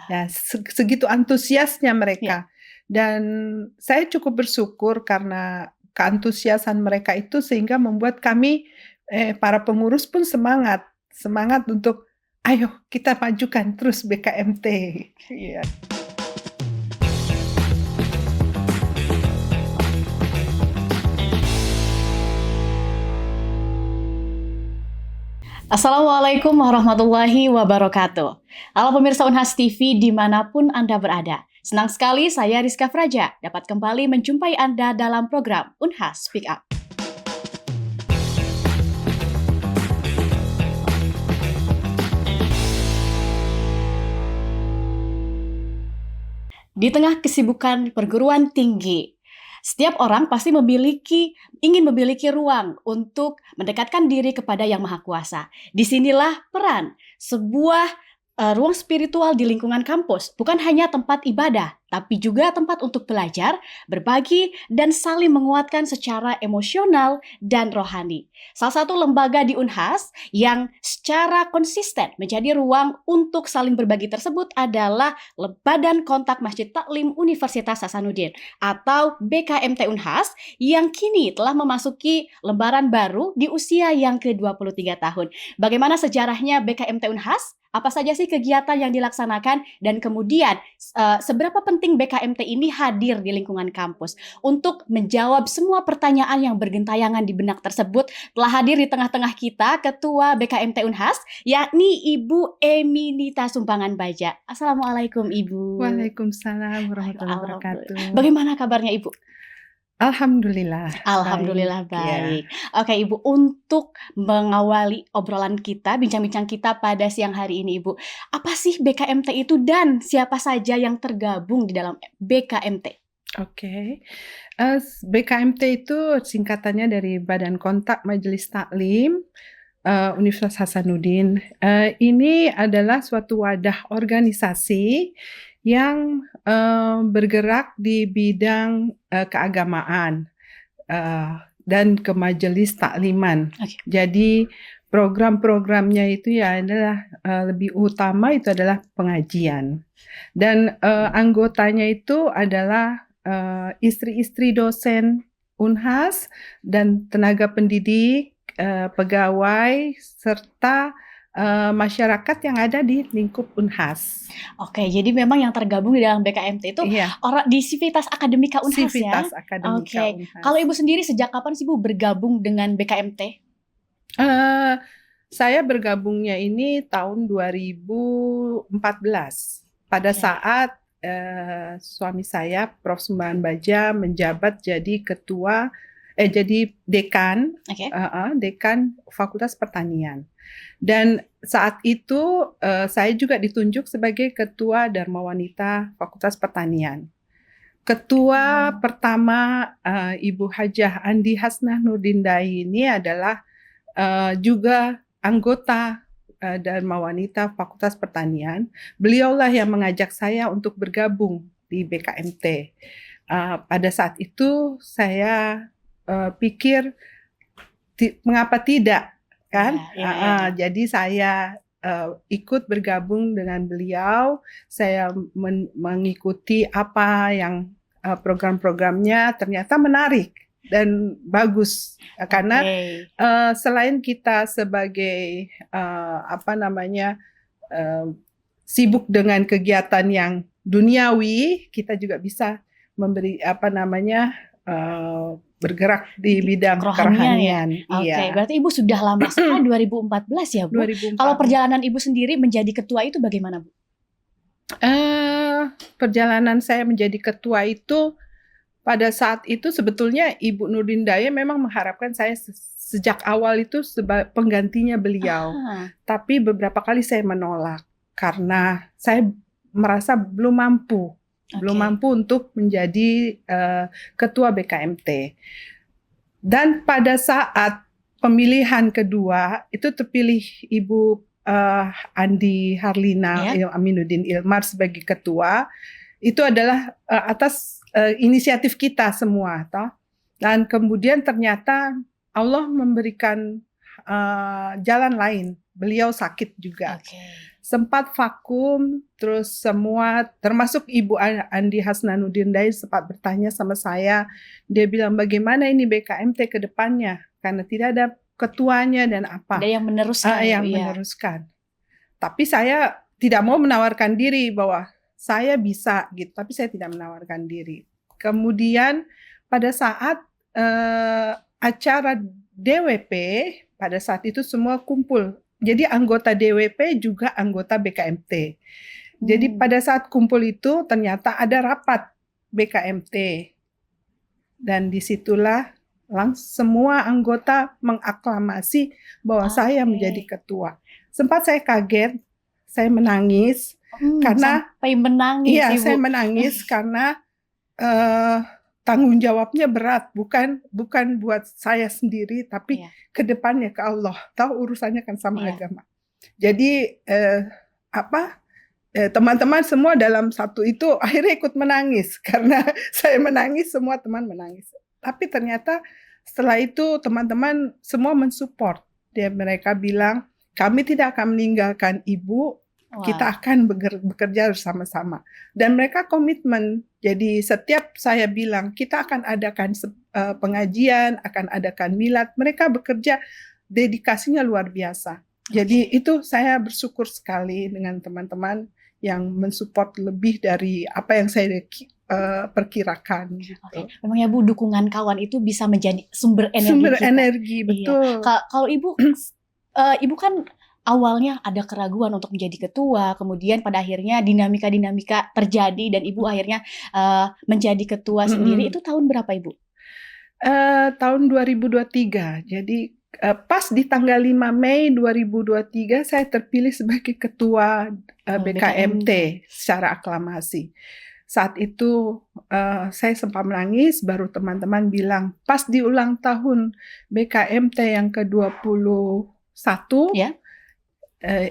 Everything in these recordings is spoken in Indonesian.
Ya, segitu antusiasnya Ya. mereka. Dan saya cukup bersyukur karena keantusiasan mereka itu sehingga membuat kami para pengurus pun semangat untuk ayo kita majukan terus BKMT. Iya. Assalamualaikum warahmatullahi wabarakatuh. Halo pemirsa Unhas TV dimanapun Anda berada. Senang sekali saya Rizka Fraja dapat kembali menjumpai Anda dalam program Unhas Speak Up. Di tengah kesibukan perguruan tinggi, setiap orang pasti ingin memiliki ruang untuk mendekatkan diri kepada Yang Maha Kuasa. Disinilah peran sebuah ruang spiritual di lingkungan kampus, bukan hanya tempat ibadah, tapi juga tempat untuk belajar, berbagi, dan saling menguatkan secara emosional dan rohani. Salah satu lembaga di Unhas yang secara konsisten menjadi ruang untuk saling berbagi tersebut adalah Badan Kontak Masjid Taklim Universitas Hasanuddin atau BKMT Unhas yang kini telah memasuki lembaran baru di usia yang ke-23 tahun. Bagaimana sejarahnya BKMT Unhas? Apa saja sih kegiatan yang dilaksanakan dan kemudian seberapa penting BKMT ini hadir di lingkungan kampus? Untuk menjawab semua pertanyaan yang bergentayangan di benak tersebut, telah hadir di tengah-tengah kita Ketua BKMT Unhas, yakni Ibu Eminita Sumpangan Baja. Assalamualaikum Ibu. Waalaikumsalam warahmatullahi wabarakatuh. Bagaimana kabarnya Ibu? Alhamdulillah. Alhamdulillah baik. Ya. Oke Ibu, untuk mengawali obrolan kita, bincang-bincang kita pada siang hari ini Ibu, apa sih BKMT itu dan siapa saja yang tergabung di dalam BKMT? Oke. BKMT itu singkatannya dari Badan Kontak Majelis Taklim Universitas Hasanuddin. Ini adalah suatu wadah organisasi yang bergerak di bidang keagamaan dan kemajelis takliman. Oke. Jadi program-programnya itu ya adalah lebih utama itu adalah pengajian. Dan anggotanya itu adalah istri-istri dosen Unhas dan tenaga pendidik, pegawai serta masyarakat yang ada di lingkup Unhas. Oke, jadi memang yang tergabung di dalam BKMT itu orang di Sivitas Akademika Unhas Sivitas ya? Akademika Oke. Unhas. Kalau Ibu sendiri sejak kapan sih Bu bergabung dengan BKMT? Saya bergabungnya ini tahun 2014 pada saat suami saya Prof. Sumbangan Baja menjabat jadi jadi dekan, dekan Fakultas Pertanian. Dan saat itu saya juga ditunjuk sebagai Ketua Dharma Wanita Fakultas Pertanian. Ketua pertama Ibu Hajah Andi Hasnah Nurdindai ini adalah juga anggota Dharma Wanita Fakultas Pertanian. Beliaulah yang mengajak saya untuk bergabung di BKMT. Pada saat itu saya pikir mengapa tidak, kan? Jadi saya ikut bergabung dengan beliau. Saya mengikuti apa yang program-programnya, ternyata menarik dan bagus karena selain kita sebagai sibuk dengan kegiatan yang duniawi, kita juga bisa memberi bergerak di bidang kerohanian. Ya? Oke, berarti Ibu sudah lama sekali 2014 ya Bu. 2014. Kalau perjalanan Ibu sendiri menjadi ketua itu bagaimana Bu? Perjalanan saya menjadi ketua itu pada saat itu sebetulnya Ibu Nurdindaya memang mengharapkan saya sejak awal itu sebagai penggantinya beliau. Tapi beberapa kali saya menolak karena saya merasa belum mampu untuk menjadi ketua BKMT. Dan pada saat pemilihan kedua itu terpilih Ibu Andi Harlina Aminuddin Ilmar sebagai ketua. Itu adalah atas inisiatif kita semua, toh. Dan kemudian ternyata Allah memberikan jalan lain. Beliau sakit juga. sempat vakum, terus semua termasuk Ibu Andi Hasnanuddin Dai sempat bertanya sama saya. Dia bilang bagaimana ini BKMT ke depannya karena tidak ada ketuanya dan apa. Ada yang meneruskan. Meneruskan. Tapi saya tidak mau menawarkan diri bahwa saya bisa gitu, tapi saya tidak menawarkan diri. Kemudian pada saat acara DWP, pada saat itu semua kumpul. Jadi anggota DWP juga anggota BKMT. Jadi pada saat kumpul itu ternyata ada rapat BKMT. Dan disitulah semua anggota mengaklamasi bahwa saya menjadi ketua. Sempat saya kaget, saya menangis. Karena sampai menangis. Iya, Ibu. saya menangis karena tanggung jawabnya berat, bukan buat saya sendiri, tapi ke depannya ke Allah. Tahu urusannya kan sama agama. Jadi teman-teman semua dalam satu itu akhirnya ikut menangis karena saya menangis, semua teman menangis. Tapi ternyata setelah itu teman-teman semua mensupport. Mereka bilang kami tidak akan meninggalkan ibu. Kita akan bekerja bersama-sama. Dan mereka komitmen. Jadi setiap saya bilang kita akan adakan pengajian, akan adakan milad. Mereka bekerja, dedikasinya luar biasa. Jadi itu saya bersyukur sekali dengan teman-teman yang mensupport lebih dari apa yang saya perkirakan. Gitu. Memang ya Bu, dukungan kawan itu bisa menjadi sumber energi. Sumber energi, betul. Kalau Ibu, Ibu kan awalnya ada keraguan untuk menjadi ketua, kemudian pada akhirnya dinamika terjadi dan Ibu akhirnya menjadi ketua sendiri. Itu tahun berapa Ibu? Tahun 2023. Jadi pas di tanggal 5 Mei 2023 saya terpilih sebagai ketua BKMT secara aklamasi. Saat itu saya sempat menangis, baru teman-teman bilang pas di ulang tahun BKMT yang ke-21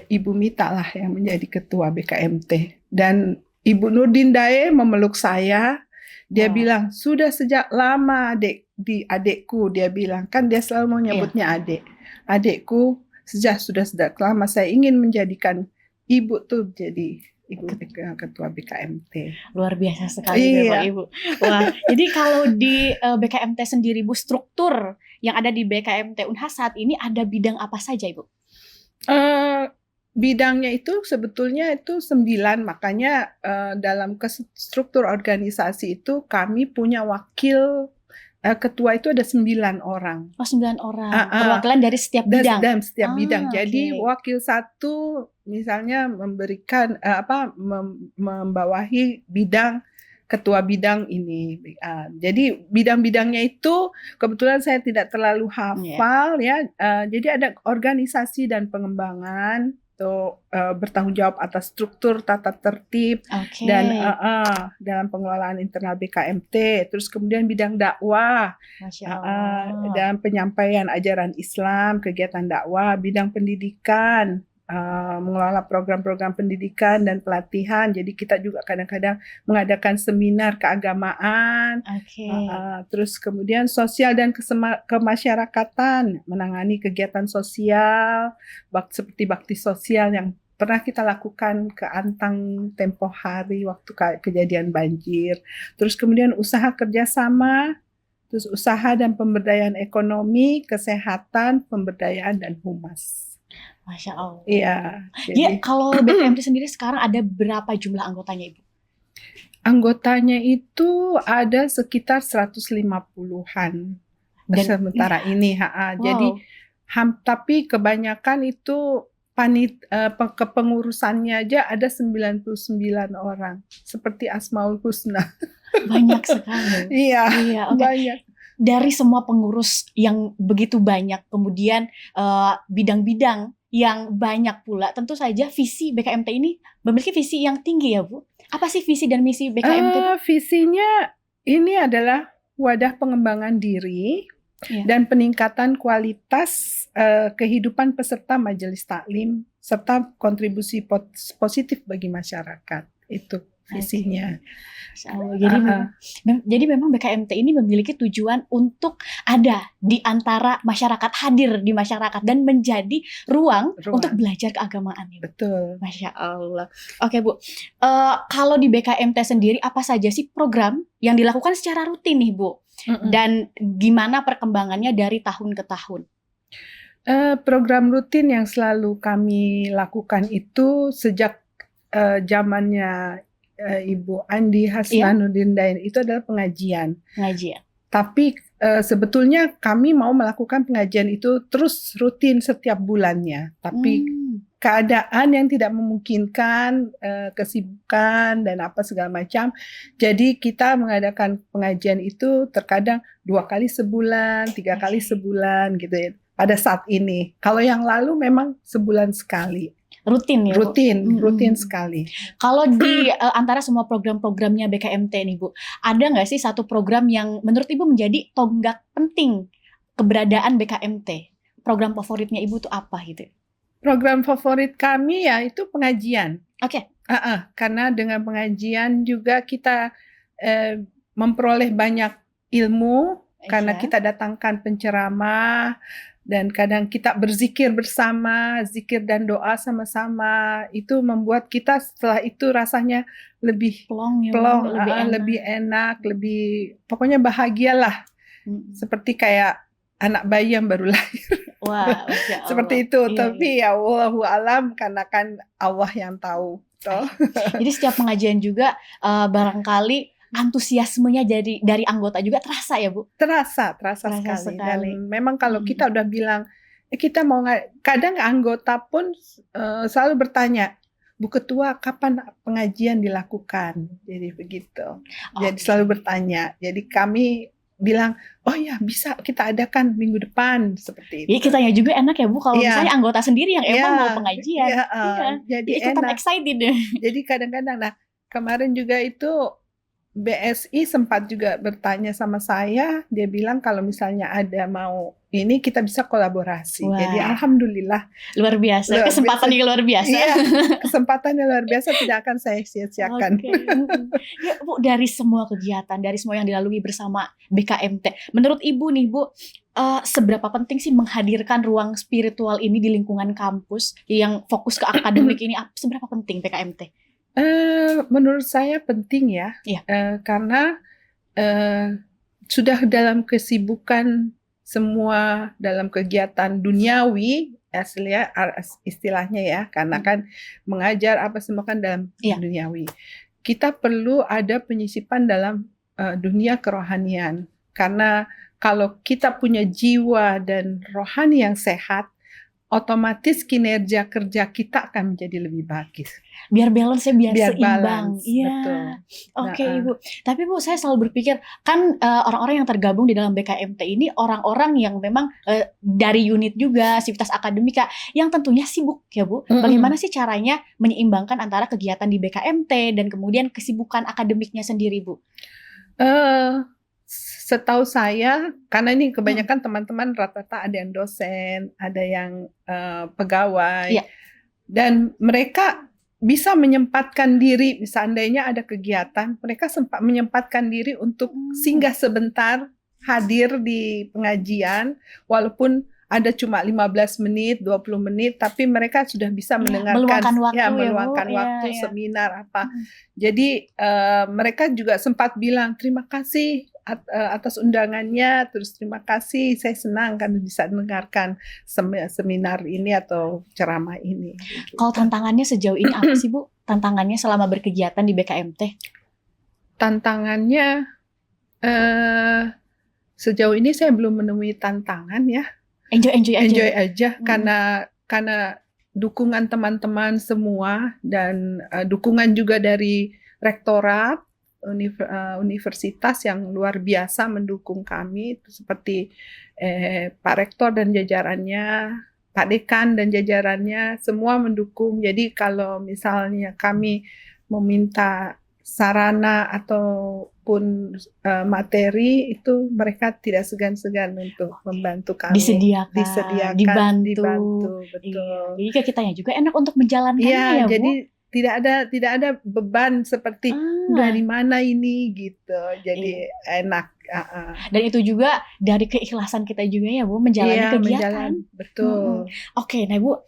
Ibu Mita lah yang menjadi ketua BKMT. Dan Ibu Nurdin Daye memeluk saya. Dia bilang, sudah sejak lama adikku, dia bilang. Kan dia selalu mau nyebutnya adik. Adikku, sudah lama saya ingin menjadikan ibu tuh jadi ibu ketua BKMT. Luar biasa sekali Bapak Ibu. Wah, jadi kalau di BKMT sendiri Bu, struktur yang ada di BKMT Unhas saat ini ada bidang apa saja Ibu? Bidangnya itu sebetulnya itu 9, makanya dalam struktur organisasi itu kami punya wakil ketua itu ada 9 orang. Oh, 9 orang. Perwakilan dari setiap bidang. Dari setiap bidang. Jadi wakil satu misalnya memberikan membawahi bidang ketua bidang ini. Jadi bidang-bidangnya itu kebetulan saya tidak terlalu hafal jadi ada organisasi dan pengembangan untuk bertanggung jawab atas struktur tata tertib dan dalam pengelolaan internal BKMT. Terus kemudian bidang dakwah dalam penyampaian ajaran Islam, kegiatan dakwah, bidang pendidikan. Mengelola program-program pendidikan dan pelatihan. Jadi kita juga kadang-kadang mengadakan seminar keagamaan. Terus kemudian sosial dan kemasyarakatan, menangani kegiatan sosial seperti bakti sosial yang pernah kita lakukan ke Antang tempo hari waktu kejadian banjir. Terus kemudian usaha kerjasama, terus usaha dan pemberdayaan ekonomi, kesehatan, pemberdayaan dan humas. Masya Allah. Iya. Jadi kalau BKMT sendiri sekarang ada berapa jumlah anggotanya Ibu? Anggotanya itu ada sekitar 150-an sementara ini. Jadi tapi kebanyakan itu kepengurusannya aja ada 99 orang. Seperti Asmaul Husna. Banyak sekali. Iya, banyak. Dari semua pengurus yang begitu banyak, kemudian bidang-bidang yang banyak pula, tentu saja visi BKMT ini memiliki visi yang tinggi ya Bu. Apa sih visi dan misi BKMT? Visinya ini adalah wadah pengembangan diri dan peningkatan kualitas kehidupan peserta majelis taklim serta kontribusi positif bagi masyarakat. Itu visinya. Jadi memang BKMT ini memiliki tujuan untuk ada di antara masyarakat, hadir di masyarakat dan menjadi ruang untuk belajar keagamaan. Betul. Masya Allah. Oke Bu, kalau di BKMT sendiri apa saja sih program yang dilakukan secara rutin nih Bu? Dan gimana perkembangannya dari tahun ke tahun? Program rutin yang selalu kami lakukan itu sejak zamannya Ibu Andi Hasnanuddin Dayen itu adalah pengajian. Tapi sebetulnya kami mau melakukan pengajian itu terus rutin setiap bulannya. Tapi keadaan yang tidak memungkinkan, kesibukan dan apa segala macam. Jadi kita mengadakan pengajian itu terkadang 2 kali sebulan, 3 kali sebulan gitu ya. Pada saat ini. Kalau yang lalu memang sebulan sekali. Rutin ya Bu? Rutin sekali. Kalau di antara semua program-programnya BKMT nih Bu, ada nggak sih satu program yang menurut Ibu menjadi tonggak penting keberadaan BKMT? Program favoritnya Ibu tuh apa gitu? Program favorit kami ya itu pengajian. Oke. Karena dengan pengajian juga kita memperoleh banyak ilmu, karena kita datangkan penceramah. Dan kadang kita berzikir bersama, zikir dan doa sama-sama. Itu membuat kita setelah itu rasanya lebih plong, lebih enak, lebih pokoknya bahagialah. Seperti kayak anak bayi yang baru lahir. Wah, seperti itu. Tapi ya Allahu alam, karena kan Allah yang tahu. Jadi setiap pengajian juga barangkali antusiasmenya dari anggota juga terasa ya Bu? Terasa sekali. Dan memang kalau kita udah bilang kita mau, kadang anggota pun selalu bertanya, Bu Ketua kapan pengajian dilakukan? Jadi begitu. Jadi selalu bertanya. Jadi kami bilang, oh ya bisa kita adakan minggu depan seperti itu. Iya, kitanya juga enak ya Bu kalau misalnya anggota sendiri yang emang mau pengajian. Jadi ikutan enak. Excited. Jadi kadang-kadang, kemarin juga itu BSI sempat juga bertanya sama saya, dia bilang kalau misalnya ada mau ini kita bisa kolaborasi. Wah. Jadi alhamdulillah. Luar biasa, kesempatannya luar biasa. Iya, kesempatannya luar biasa, tidak akan saya sia-siakan. Ya Bu, dari semua kegiatan, dari semua yang dilalui bersama BKMT, menurut Ibu nih Bu, seberapa penting sih menghadirkan ruang spiritual ini di lingkungan kampus yang fokus ke akademik ini, seberapa penting BKMT? Menurut saya penting ya, karena sudah dalam kesibukan semua dalam kegiatan duniawi, istilahnya ya, karena kan mengajar apa semua kan dalam duniawi. Kita perlu ada penyisipan dalam dunia kerohanian, karena kalau kita punya jiwa dan rohani yang sehat, otomatis kinerja kerja kita akan menjadi lebih bagus. Biar balance ya, biar seimbang. Iya. Oke, Ibu. Tapi Bu, saya selalu berpikir kan orang-orang yang tergabung di dalam BKMT ini orang-orang yang memang dari unit juga, sivitas akademika yang tentunya sibuk ya Bu. Bagaimana sih caranya menyeimbangkan antara kegiatan di BKMT dan kemudian kesibukan akademiknya sendiri Bu? Setahu saya, karena ini kebanyakan teman-teman rata-rata ada yang dosen, ada yang pegawai, dan mereka bisa menyempatkan diri, seandainya ada kegiatan, mereka sempat menyempatkan diri untuk singgah sebentar, hadir di pengajian, walaupun ada cuma 15 menit, 20 menit, tapi mereka sudah bisa mendengarkan, meluangkan waktu, seminar apa. Jadi mereka juga sempat bilang, terima kasih atas undangannya, terus terima kasih, saya senang kan bisa mendengarkan seminar ini atau ceramah ini. Kalau tantangannya sejauh ini apa sih Bu? Tantangannya selama berkegiatan di BKMT? Tantangannya sejauh ini saya belum menemui tantangan ya. Enjoy aja karena dukungan teman-teman semua dan dukungan juga dari rektorat universitas yang luar biasa mendukung kami, seperti Pak Rektor dan jajarannya, Pak Dekan dan jajarannya semua mendukung. Jadi kalau misalnya kami meminta sarana ataupun materi, itu mereka tidak segan-segan untuk membantu kami. Disediakan, dibantu. Betul. Jadi kitanya juga enak untuk menjalankannya ya Bu. Jadi tidak ada beban seperti dari mana ini gitu. Jadi enak. Dan itu juga dari keikhlasan kita juga ya Bu, menjalani kegiatan. Betul. Oke, nah Bu,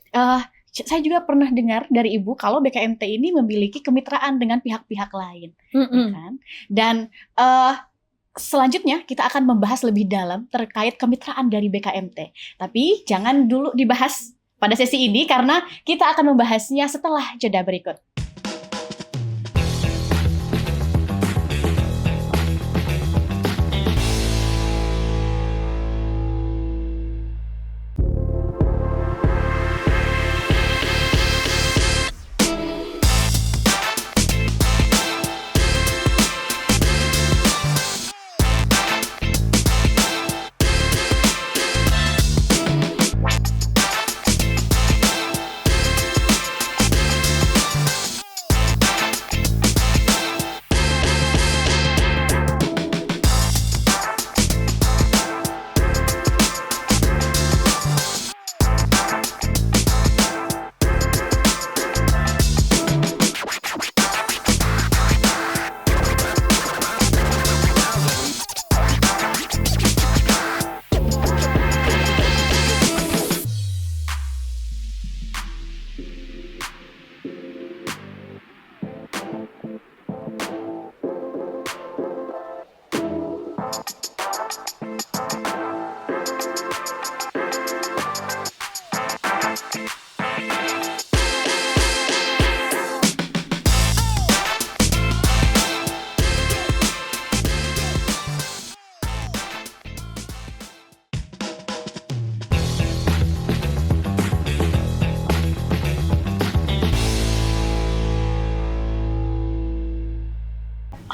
saya juga pernah dengar dari Ibu kalau BKMT ini memiliki kemitraan dengan pihak-pihak lain, ya kan? Dan selanjutnya kita akan membahas lebih dalam terkait kemitraan dari BKMT. Tapi jangan dulu dibahas pada sesi ini karena kita akan membahasnya setelah jeda berikut.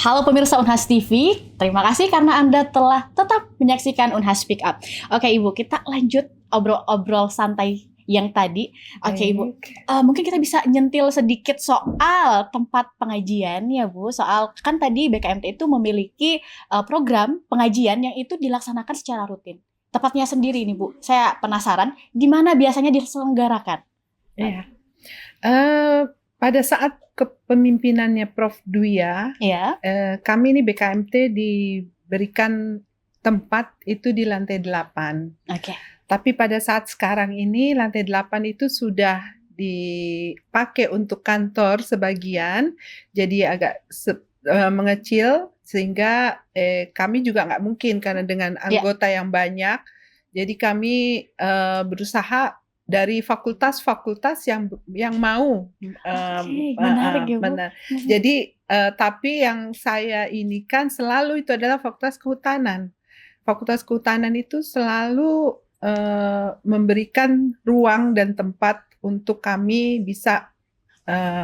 Halo pemirsa Unhas TV, terima kasih karena Anda telah tetap menyaksikan Unhas Speak Up. Oke Ibu, kita lanjut obrol-obrol santai yang tadi. Oke Ibu, mungkin kita bisa nyentil sedikit soal tempat pengajian ya Bu. Soal kan tadi BKMT itu memiliki program pengajian yang itu dilaksanakan secara rutin. Tepatnya sendiri nih Bu, saya penasaran di mana biasanya diselenggarakan? Iya. Pada saat kepemimpinannya Prof. Duya, kami ini BKMT diberikan tempat itu di lantai 8. Tapi pada saat sekarang ini lantai 8 itu sudah dipakai untuk kantor sebagian, jadi agak mengecil sehingga kami juga nggak mungkin karena dengan anggota yang banyak. Jadi kami berusaha dari fakultas-fakultas yang mau. Menarik ya Bu. Jadi tapi yang saya ini kan selalu itu adalah Fakultas Kehutanan. Fakultas Kehutanan itu selalu memberikan ruang dan tempat untuk kami bisa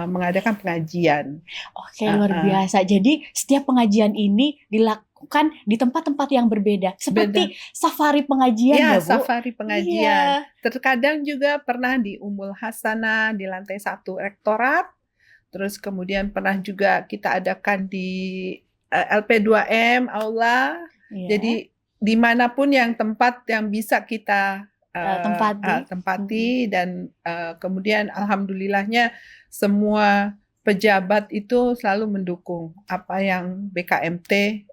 mengadakan pengajian. Oke, luar biasa. Jadi setiap pengajian ini dilakukan di tempat-tempat yang berbeda. Seperti safari pengajian ya Bu? Safari pengajian. Terkadang juga pernah di Ummul Hasanah di lantai 1 rektorat. Terus kemudian pernah juga kita adakan di LP2M Aula. Jadi dimanapun yang tempat yang bisa kita tempati dan kemudian alhamdulillahnya semua pejabat itu selalu mendukung apa yang BKMT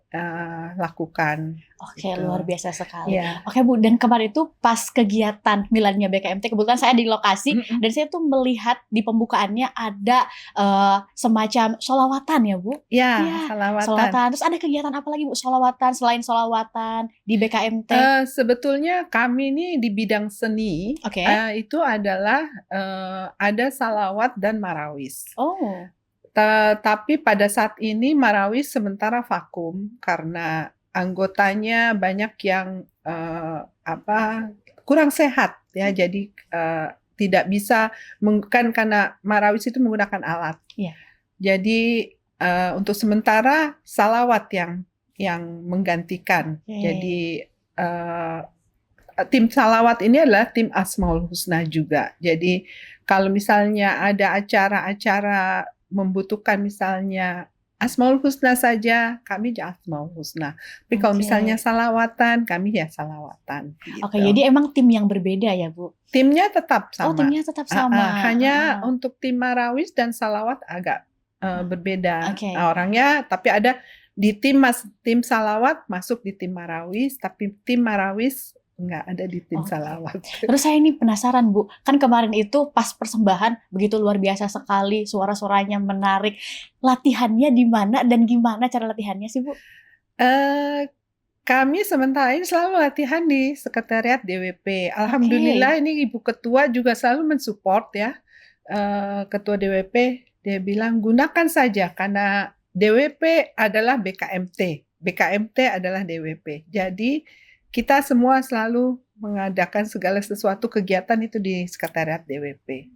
lakukan. Oke, luar biasa sekali. Oke Bu, dan kemarin itu pas kegiatan miladnya BKMT, kebetulan saya di lokasi dan saya tuh melihat di pembukaannya ada semacam sholawatan ya Bu? Sholawatan. Terus ada kegiatan apa lagi Bu? Sholawatan, selain sholawatan di BKMT? Sebetulnya kami ini di bidang seni itu adalah ada salawat dan marawis. Tapi pada saat ini marawis sementara vakum karena anggotanya banyak yang kurang sehat ya, jadi tidak bisa kan karena marawis itu menggunakan alat. Jadi untuk sementara salawat yang menggantikan. Jadi tim salawat ini adalah tim Asmaul Husna juga. Jadi kalau misalnya ada acara-acara membutuhkan misalnya Asmaul Husna saja, kami Asmaul Husna. Tapi kalau Oke. misalnya salawatan, kami ya salawatan. Gitu. Oke, jadi emang tim yang berbeda ya, Bu? Timnya tetap sama. Oh, timnya tetap sama. Hanya untuk tim Marawis dan salawat agak berbeda Oke. orangnya, tapi ada di tim salawat masuk di tim Marawis, tapi tim Marawis nggak ada di tim salawat. Terus saya ini penasaran, Bu. Kan kemarin itu pas persembahan begitu luar biasa sekali, suara-suaranya menarik. Latihannya di mana dan gimana cara latihannya sih, Bu? Kami sementara ini selalu latihan di sekretariat DWP. Alhamdulillah ini Ibu Ketua juga selalu mensupport ya. Ketua DWP dia bilang gunakan saja karena DWP adalah BKMT. BKMT adalah DWP. Jadi kita semua selalu mengadakan segala sesuatu kegiatan itu di sekretariat DWP.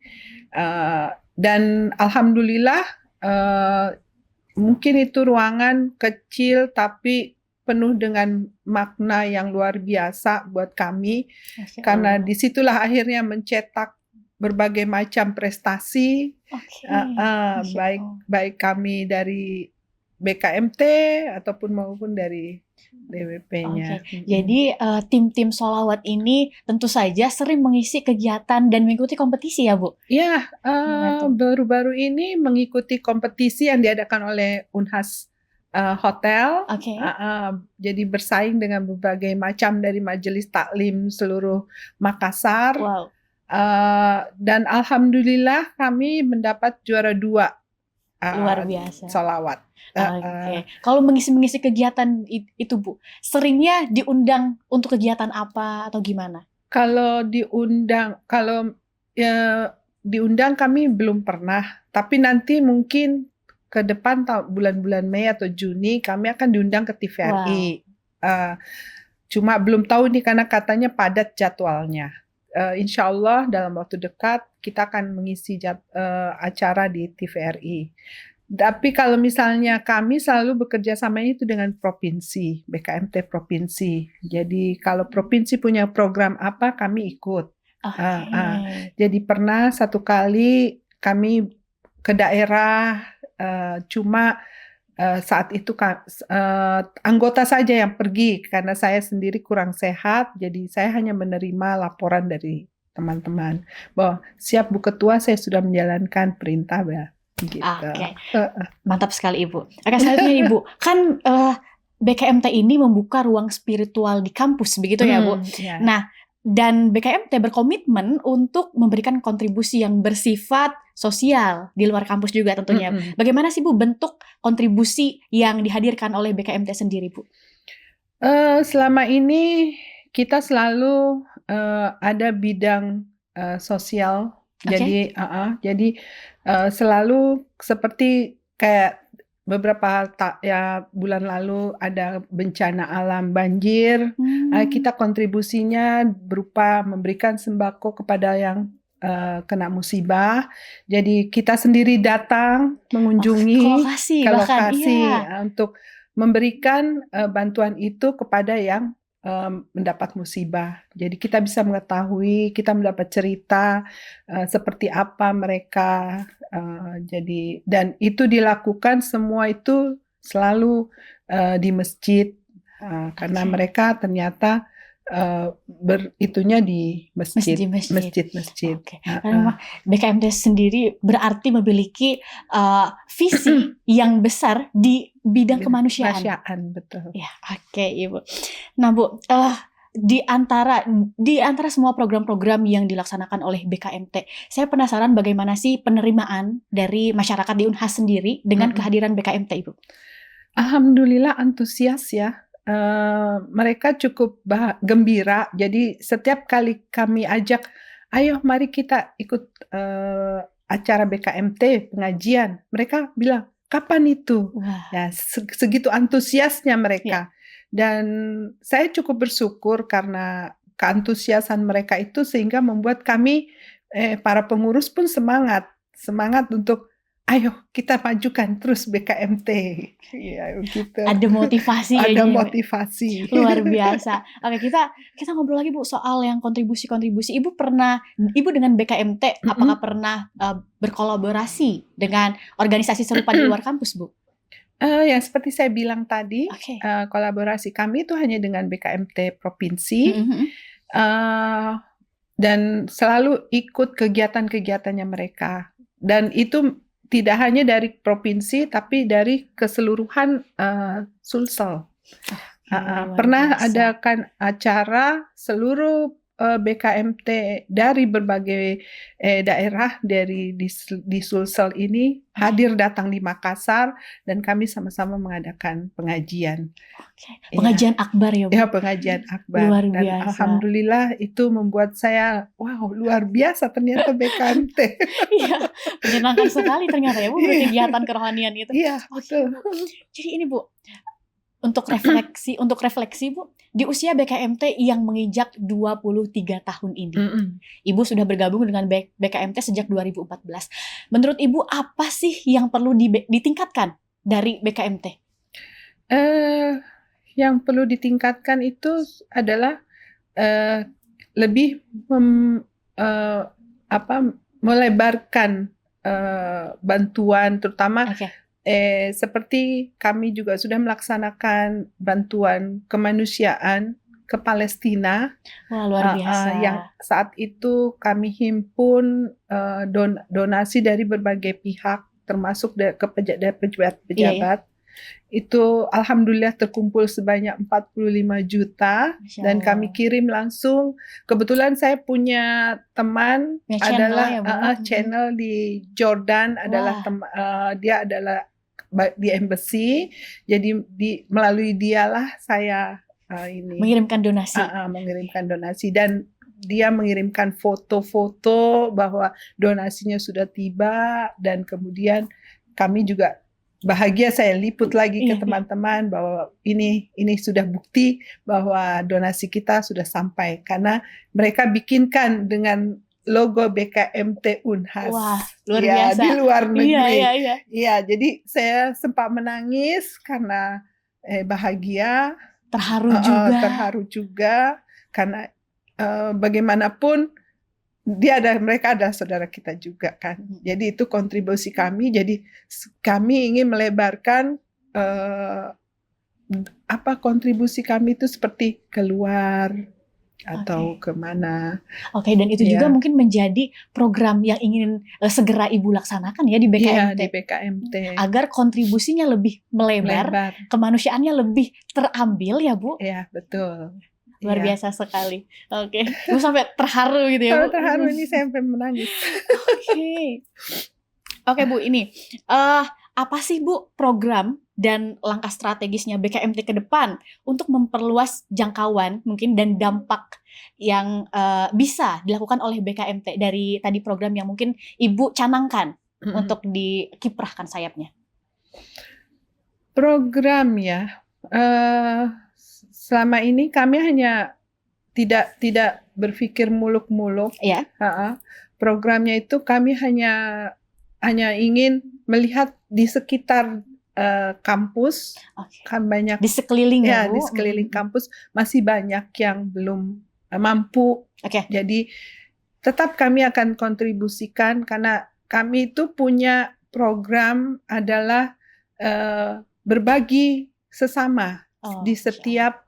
Dan alhamdulillah mungkin itu ruangan kecil tapi penuh dengan makna yang luar biasa buat kami. Karena disitulah akhirnya mencetak berbagai macam prestasi, baik kami dari BKMT ataupun maupun dari DWP-nya. Jadi tim-tim sholawat ini tentu saja sering mengisi kegiatan dan mengikuti kompetisi ya, Bu? Iya, baru-baru ini mengikuti kompetisi yang diadakan oleh Unhas Hotel. Jadi bersaing dengan berbagai macam dari majelis taklim seluruh Makassar. Wow. Dan alhamdulillah kami mendapat juara 2 luar biasa sholawat. Kalau mengisi kegiatan itu, Bu, seringnya diundang untuk kegiatan apa atau gimana? Kalau diundang kami belum pernah, tapi nanti mungkin ke depan bulan-bulan Mei atau Juni kami akan diundang ke TVRI. Cuma belum tahu nih karena katanya padat jadwalnya. Insya Allah dalam waktu dekat kita akan mengisi acara di TVRI. Tapi kalau misalnya kami selalu bekerja sama itu dengan provinsi, BKMT provinsi. Jadi kalau provinsi punya program apa kami ikut. Jadi pernah satu kali kami ke daerah, cuma saat itu anggota saja yang pergi karena saya sendiri kurang sehat. Jadi saya hanya menerima laporan dari teman-teman bahwa siap Bu Ketua, saya sudah menjalankan perintah ya. Gitu. Mantap sekali Ibu. Selanjutnya Ibu, kan BKMT ini membuka ruang spiritual di kampus, begitu ya Bu? Yeah. Nah, dan BKMT berkomitmen untuk memberikan kontribusi yang bersifat sosial di luar kampus juga tentunya. Bagaimana sih Bu bentuk kontribusi yang dihadirkan oleh BKMT sendiri Bu? Selama ini kita selalu ada bidang sosial. Jadi selalu seperti kayak beberapa bulan lalu ada bencana alam banjir, kita kontribusinya berupa memberikan sembako kepada yang kena musibah. Jadi kita sendiri datang mengunjungi ke lokasi untuk memberikan bantuan itu kepada yang mendapat musibah. Jadi kita bisa mengetahui, kita mendapat cerita seperti apa mereka. Jadi dan itu dilakukan semua itu selalu di masjid karena mereka ternyata beritunya di masjid. BKMT sendiri berarti memiliki visi yang besar di bidang kemanusiaan. Betul. Ya, Ibu. Nah, Bu, di antara semua program-program yang dilaksanakan oleh BKMT, saya penasaran bagaimana sih penerimaan dari masyarakat di Unhas sendiri dengan kehadiran BKMT, Ibu? Alhamdulillah antusias ya. Mereka cukup gembira. Jadi setiap kali kami ajak, ayo mari kita ikut acara BKMT pengajian, mereka bilang kapan itu? Ya, segitu antusiasnya mereka. Dan saya cukup bersyukur karena keantusiasan mereka itu sehingga membuat kami para pengurus pun semangat untuk ayo kita majukan terus BKMT. Ya, gitu. Ada motivasi. Ada motivasi. Luar biasa. Oke, kita ngobrol lagi Bu soal yang kontribusi. Ibu dengan BKMT apakah pernah berkolaborasi dengan organisasi serupa di luar kampus, Bu? Yang seperti saya bilang tadi, Oke. kolaborasi kami itu hanya dengan BKMT provinsi, dan selalu ikut kegiatan-kegiatannya mereka. Dan itu tidak hanya dari provinsi, tapi dari keseluruhan Sulsel. Pernah adakan acara seluruh BKMT dari berbagai daerah di Sulsel ini hadir datang di Makassar, dan kami sama-sama mengadakan pengajian. Pengajian akbar ya Bu? Ya, pengajian akbar. Luar Dan biasa. alhamdulillah itu membuat saya, wow, luar biasa ternyata BKMT. Iya, menyenangkan sekali ternyata ya Bu, kegiatan kerohanian itu. Iya, betul. Jadi ini Bu, untuk refleksi Bu, di usia BKMT yang menginjak 23 tahun ini, Ibu sudah bergabung dengan BKMT sejak 2014. Menurut Ibu apa sih yang perlu ditingkatkan dari BKMT? Yang perlu ditingkatkan itu adalah lebih melebarkan bantuan, terutama seperti kami juga sudah melaksanakan bantuan kemanusiaan ke Palestina. Wah, luar biasa. Yang saat itu kami himpun donasi dari berbagai pihak, termasuk ke pejabat-pejabat. Itu alhamdulillah terkumpul sebanyak 45 juta dan kami kirim langsung. Kebetulan saya punya teman adalah channel di Jordan, adalah dia adalah di embassy. Jadi melalui dialah saya ini mengirimkan donasi. Dan dia mengirimkan foto-foto bahwa donasinya sudah tiba, dan kemudian kami juga bahagia, saya liput lagi ke teman-teman bahwa ini sudah bukti bahwa donasi kita sudah sampai, karena mereka bikinkan dengan logo BKMT Unhas. Wah, luar biasa. Di luar negeri. Iya. Jadi saya sempat menangis karena bahagia, terharu juga karena bagaimanapun mereka adalah saudara kita juga kan. Jadi itu kontribusi kami. Jadi kami ingin melebarkan kontribusi kami itu seperti keluar atau kemana. Dan itu juga mungkin menjadi program yang ingin segera Ibu laksanakan ya di BKMT. Di BKMT. Agar kontribusinya lebih melebar, kemanusiaannya lebih terambil ya Bu. Iya, betul. Luar biasa sekali. Bu sampai terharu gitu ya Bu. Terharu, ini saya sampai menangis. Oke Bu, ini apa sih Bu program dan langkah strategisnya BKMT ke depan untuk memperluas jangkauan mungkin dan dampak yang bisa dilakukan oleh BKMT dari tadi program yang mungkin Ibu canangkan untuk dikiprahkan sayapnya? Program ya, selama ini kami hanya tidak berpikir muluk-muluk. Programnya itu kami hanya ingin melihat di sekitar kampus, kan banyak di sekeliling di sekeliling kampus masih banyak yang belum mampu. Jadi tetap kami akan kontribusikan, karena kami itu punya program adalah berbagi sesama di setiap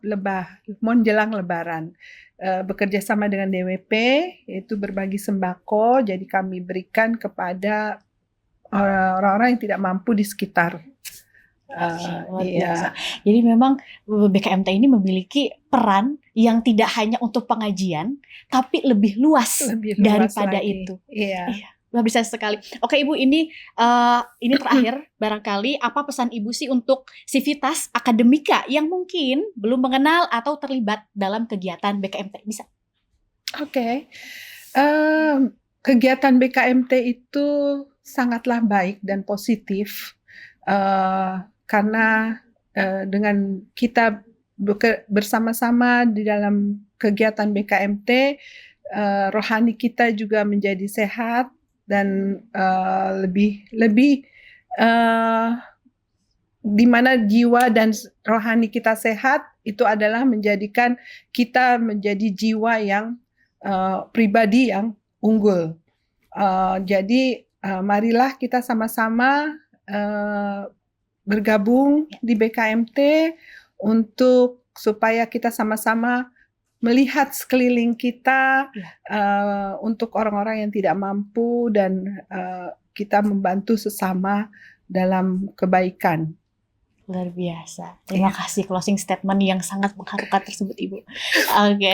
menjelang Lebaran. Bekerja sama dengan DWP, yaitu berbagi sembako. Jadi kami berikan kepada orang-orang yang tidak mampu di sekitar. Jadi memang BKMT ini memiliki peran yang tidak hanya untuk pengajian, tapi lebih luas daripada itu. Luar biasa sekali. Oke Ibu, ini terakhir, barangkali apa pesan Ibu sih untuk sivitas akademika yang mungkin belum mengenal atau terlibat dalam kegiatan BKMT? Bisa? Kegiatan BKMT itu sangatlah baik dan positif, karena dengan kita bersama-sama di dalam kegiatan BKMT, rohani kita juga menjadi sehat dan lebih di mana jiwa dan rohani kita sehat, itu adalah menjadikan kita menjadi jiwa yang pribadi yang unggul. Jadi marilah kita sama-sama bergabung di BKMT untuk supaya kita sama-sama melihat sekeliling kita untuk orang-orang yang tidak mampu dan kita membantu sesama dalam kebaikan. Luar biasa. Terima kasih closing statement yang sangat mengharukan tersebut, Ibu. Oke.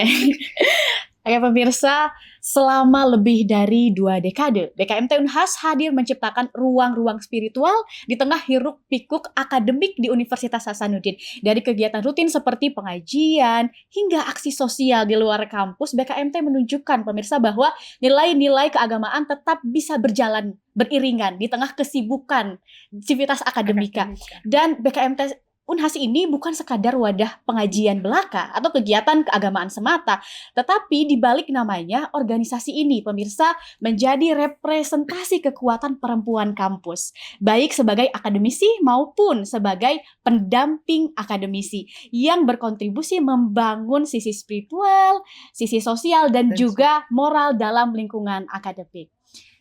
Oke pemirsa, selama lebih dari 2 dekade, BKMT Unhas hadir menciptakan ruang-ruang spiritual di tengah hiruk pikuk akademik di Universitas Hasanuddin. Dari kegiatan rutin seperti pengajian hingga aksi sosial di luar kampus, BKMT menunjukkan pemirsa bahwa nilai-nilai keagamaan tetap bisa berjalan beriringan di tengah kesibukan aktivitas akademika. Dan BKMT Unhas ini bukan sekadar wadah pengajian belaka atau kegiatan keagamaan semata, tetapi di balik namanya, organisasi ini, pemirsa, menjadi representasi kekuatan perempuan kampus, baik sebagai akademisi maupun sebagai pendamping akademisi yang berkontribusi membangun sisi spiritual, sisi sosial, dan juga moral dalam lingkungan akademik.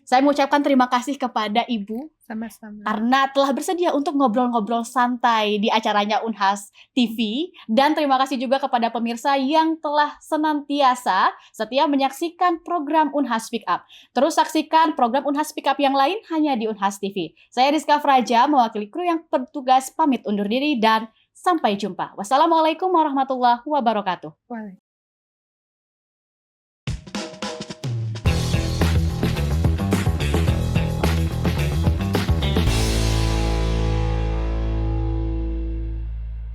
Saya mengucapkan terima kasih kepada Ibu Sama-sama. karena telah bersedia untuk ngobrol-ngobrol santai di acaranya Unhas TV. Dan terima kasih juga kepada pemirsa yang telah senantiasa setia menyaksikan program Unhas Speak Up. Terus saksikan program Unhas Speak Up yang lain hanya di Unhas TV. Saya Rizka Fraja, mewakili kru yang bertugas pamit undur diri dan sampai jumpa. Wassalamualaikum warahmatullahi wabarakatuh.